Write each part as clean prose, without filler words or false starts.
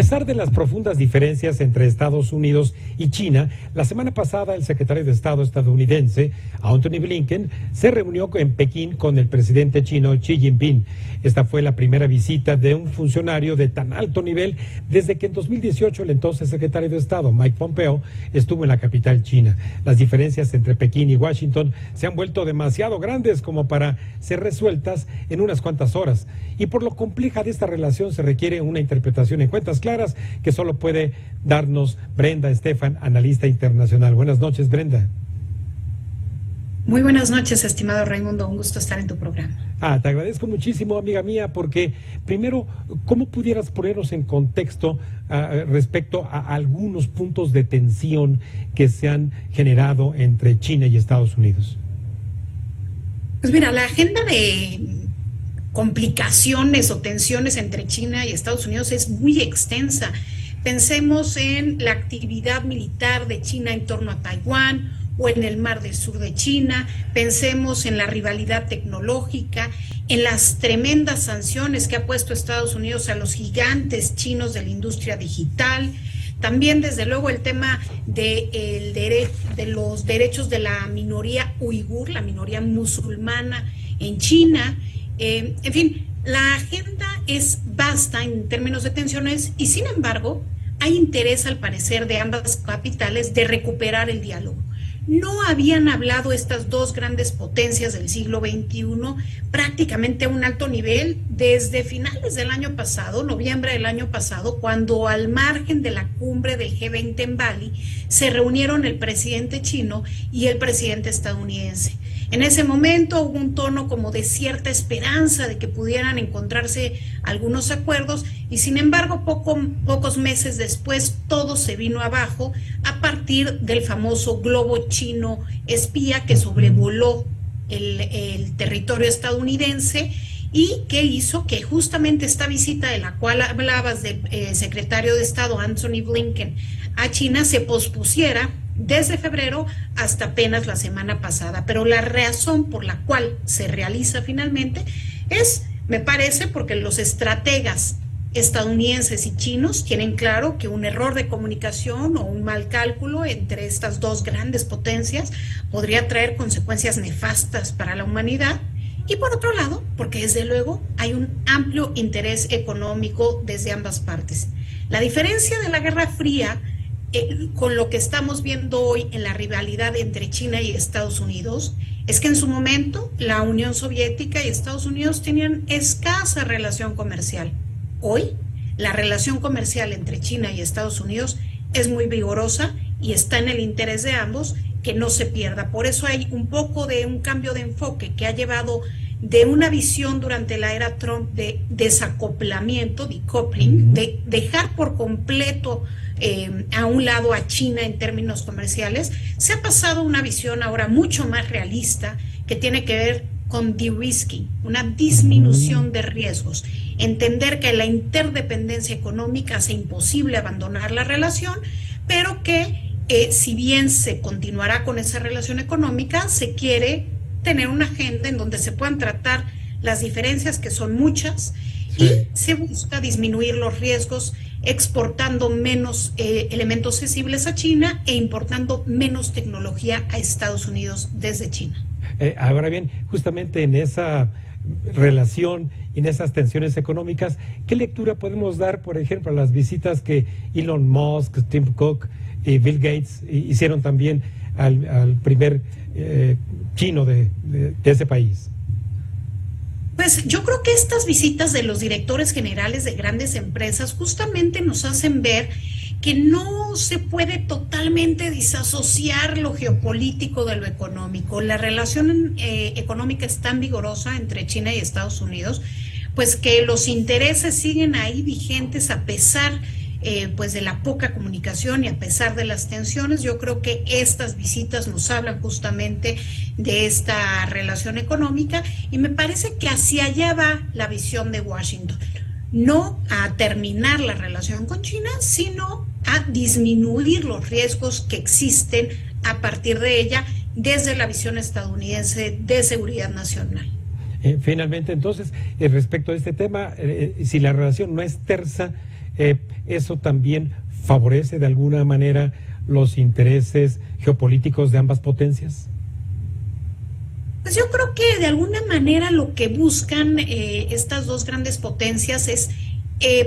pesar de las profundas diferencias entre Estados Unidos y China, la semana pasada el secretario de Estado estadounidense, Antony Blinken, se reunió en Pekín con el presidente chino Xi Jinping. Esta fue la primera visita de un funcionario de tan alto nivel desde que en 2018 el entonces secretario de Estado, Mike Pompeo, estuvo en la capital china. Las diferencias entre Pekín y Washington se han vuelto demasiado grandes como para ser resueltas en unas cuantas horas. Y por lo compleja de esta relación se requiere una interpretación en cuentas claras que solo puede darnos Brenda Estefan, analista internacional. Buenas noches, Brenda. Muy buenas noches, estimado Raimundo. Un gusto estar en tu programa. Te agradezco muchísimo, amiga mía, porque primero, ¿cómo pudieras ponernos en contexto respecto a algunos puntos de tensión que se han generado entre China y Estados Unidos? Pues mira, la agenda de complicaciones o tensiones entre China y Estados Unidos es muy extensa. Pensemos en la actividad militar de China en torno a Taiwán o en el mar del sur de China, pensemos en la rivalidad tecnológica, en las tremendas sanciones que ha puesto Estados Unidos a los gigantes chinos de la industria digital, también desde luego el tema de los derechos de la minoría uigur, la minoría musulmana en China. En fin, la agenda es vasta en términos de tensiones y sin embargo hay interés al parecer de ambas capitales de recuperar el diálogo. No habían hablado estas dos grandes potencias del siglo XXI prácticamente a un alto nivel desde finales del año pasado, noviembre del año pasado, cuando al margen de la cumbre del G20 en Bali se reunieron el presidente chino y el presidente estadounidense. En ese momento hubo un tono como de cierta esperanza de que pudieran encontrarse algunos acuerdos y sin embargo pocos meses después todo se vino abajo a partir del famoso globo chino espía que sobrevoló el territorio estadounidense y que hizo que justamente esta visita de la cual hablabas del secretario de Estado Antony Blinken a China se pospusiera desde febrero hasta apenas la semana pasada, pero la razón por la cual se realiza finalmente es, me parece, porque los estrategas estadounidenses y chinos tienen claro que un error de comunicación o un mal cálculo entre estas dos grandes potencias podría traer consecuencias nefastas para la humanidad. Y por otro lado, porque desde luego hay un amplio interés económico desde ambas partes. La diferencia de la Guerra Fría con lo que estamos viendo hoy en la rivalidad entre China y Estados Unidos es que en su momento la Unión Soviética y Estados Unidos tenían escasa relación comercial. Hoy la relación comercial entre China y Estados Unidos es muy vigorosa y está en el interés de ambos que no se pierda. Por eso hay un poco de un cambio de enfoque que ha llevado de una visión durante la era Trump de desacoplamiento, decoupling, de dejar por completo a un lado a China en términos comerciales, se ha pasado a una visión ahora mucho más realista que tiene que ver con de-risking, una disminución de riesgos, entender que la interdependencia económica hace imposible abandonar la relación, pero que si bien se continuará con esa relación económica, se quiere tener una agenda en donde se puedan tratar las diferencias, que son muchas, y se busca disminuir los riesgos exportando menos elementos sensibles a China e importando menos tecnología a Estados Unidos desde China. Ahora bien, justamente en esa relación y en esas tensiones económicas, ¿qué lectura podemos dar, por ejemplo, a las visitas que Elon Musk, Tim Cook y Bill Gates hicieron también al primer chino de ese país? Pues yo creo que estas visitas de los directores generales de grandes empresas justamente nos hacen ver que no se puede totalmente disasociar lo geopolítico de lo económico. La relación económica es tan vigorosa entre China y Estados Unidos, pues que los intereses siguen ahí vigentes a pesar pues de la poca comunicación y a pesar de las tensiones. Yo creo que estas visitas nos hablan justamente de esta relación económica y me parece que hacia allá va la visión de Washington. No a terminar la relación con China, sino a disminuir los riesgos que existen a partir de ella desde la visión estadounidense de seguridad nacional. Finalmente, entonces, respecto a este tema, si la relación no es tersa, ¿eso también favorece de alguna manera los intereses geopolíticos de ambas potencias? Pues yo creo que de alguna manera lo que buscan estas dos grandes potencias es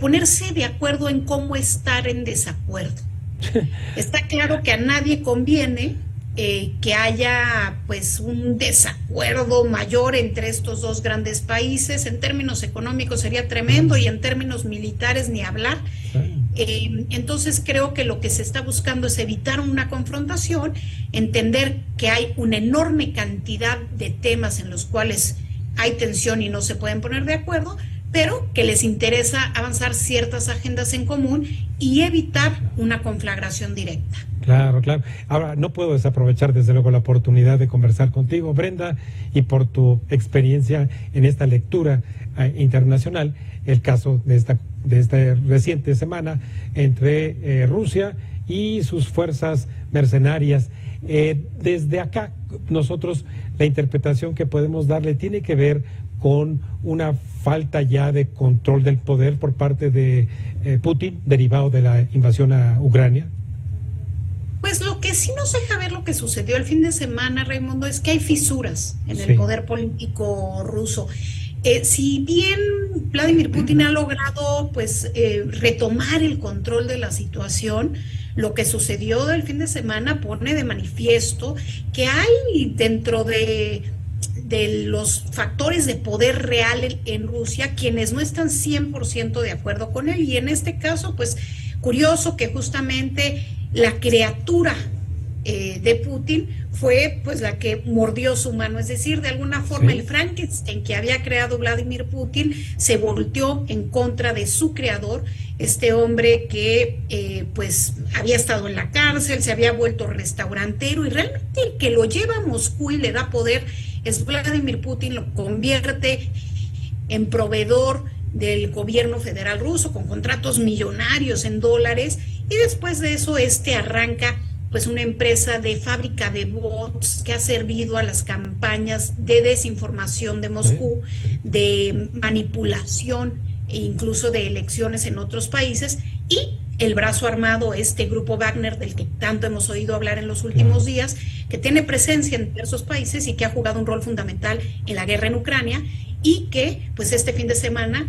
ponerse de acuerdo en cómo estar en desacuerdo. Está claro que a nadie conviene que haya pues un desacuerdo mayor entre estos dos grandes países. En términos económicos sería tremendo y en términos militares ni hablar. Entonces creo que lo que se está buscando es evitar una confrontación, entender que hay una enorme cantidad de temas en los cuales hay tensión y no se pueden poner de acuerdo, pero que les interesa avanzar ciertas agendas en común y evitar una conflagración directa. Claro, claro. Ahora, no puedo desaprovechar desde luego la oportunidad de conversar contigo, Brenda, y por tu experiencia en esta lectura internacional, el caso de esta reciente semana entre Rusia y sus fuerzas mercenarias. Desde acá, nosotros, la interpretación que podemos darle tiene que ver con una falta ya de control del poder por parte de Putin, derivado de la invasión a Ucrania. Pues lo que sí nos deja ver lo que sucedió el fin de semana, Raimundo, es que hay fisuras en el poder político ruso. Si bien Vladimir Putin ha logrado pues retomar el control de la situación, lo que sucedió el fin de semana pone de manifiesto que hay dentro de los factores de poder real en Rusia quienes no están 100% de acuerdo con él, y en este caso pues curioso que justamente la criatura de Putin fue pues la que mordió su mano, es decir, de alguna forma el Frankenstein que había creado Vladimir Putin se volteó en contra de su creador, este hombre que pues había estado en la cárcel, se había vuelto restaurantero, y realmente el que lo lleva a Moscú y le da poder es Vladimir Putin, lo convierte en proveedor del gobierno federal ruso con contratos millonarios en dólares, y después de eso arranca pues una empresa de fábrica de bots que ha servido a las campañas de desinformación de Moscú, de manipulación e incluso de elecciones en otros países, y el brazo armado, este grupo Wagner del que tanto hemos oído hablar en los últimos días, que tiene presencia en diversos países y que ha jugado un rol fundamental en la guerra en Ucrania, y que pues este fin de semana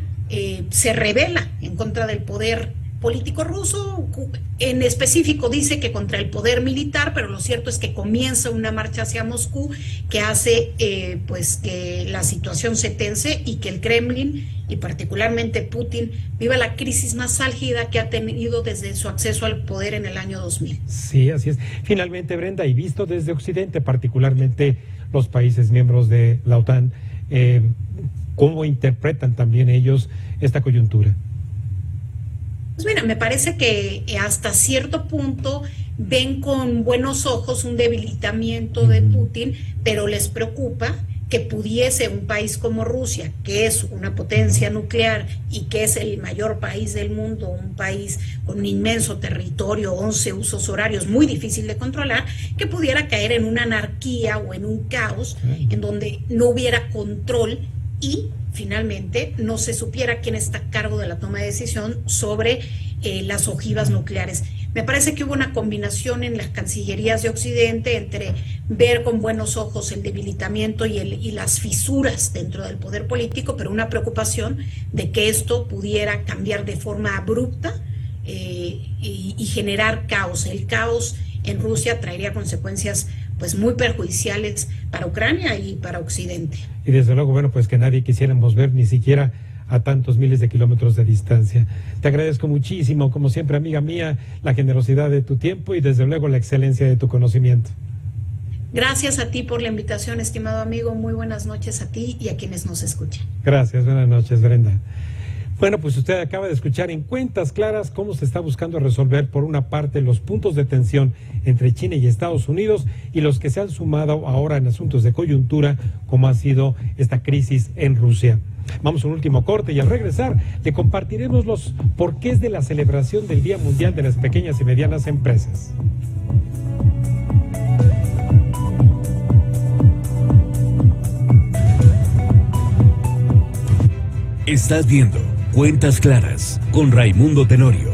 se rebela en contra del poder político ruso, en específico dice que contra el poder militar, pero lo cierto es que comienza una marcha hacia Moscú que hace pues que la situación se tense y que el Kremlin y particularmente Putin viva la crisis más álgida que ha tenido desde su acceso al poder en el año 2000. Sí, así es. Finalmente, Brenda, y visto desde Occidente, particularmente los países miembros de la OTAN, ¿cómo interpretan también ellos esta coyuntura? Pues mira, me parece que hasta cierto punto ven con buenos ojos un debilitamiento de Putin, pero les preocupa que pudiese un país como Rusia, que es una potencia nuclear y que es el mayor país del mundo, un país con un inmenso territorio, 11 usos horarios, muy difícil de controlar, que pudiera caer en una anarquía o en un caos en donde no hubiera control y finalmente no se supiera quién está a cargo de la toma de decisión sobre las ojivas nucleares. Me parece que hubo una combinación en las cancillerías de Occidente entre ver con buenos ojos el debilitamiento y las fisuras dentro del poder político, pero una preocupación de que esto pudiera cambiar de forma abrupta y generar caos. El caos en Rusia traería consecuencias pues muy perjudiciales para Ucrania y para Occidente. Y desde luego, bueno, pues que nadie quisiéramos ver ni siquiera a tantos miles de kilómetros de distancia. Te agradezco muchísimo, como siempre, amiga mía, la generosidad de tu tiempo y desde luego la excelencia de tu conocimiento. Gracias a ti por la invitación, estimado amigo. Muy buenas noches a ti y a quienes nos escuchan. Gracias, buenas noches, Brenda. Bueno, pues usted acaba de escuchar en Cuentas Claras cómo se está buscando resolver, por una parte, los puntos de tensión entre China y Estados Unidos y los que se han sumado ahora en asuntos de coyuntura, como ha sido esta crisis en Rusia. Vamos a un último corte y al regresar le compartiremos los porqués de la celebración del Día Mundial de las Pequeñas y Medianas Empresas. Estás viendo Cuentas Claras con Raimundo Tenorio.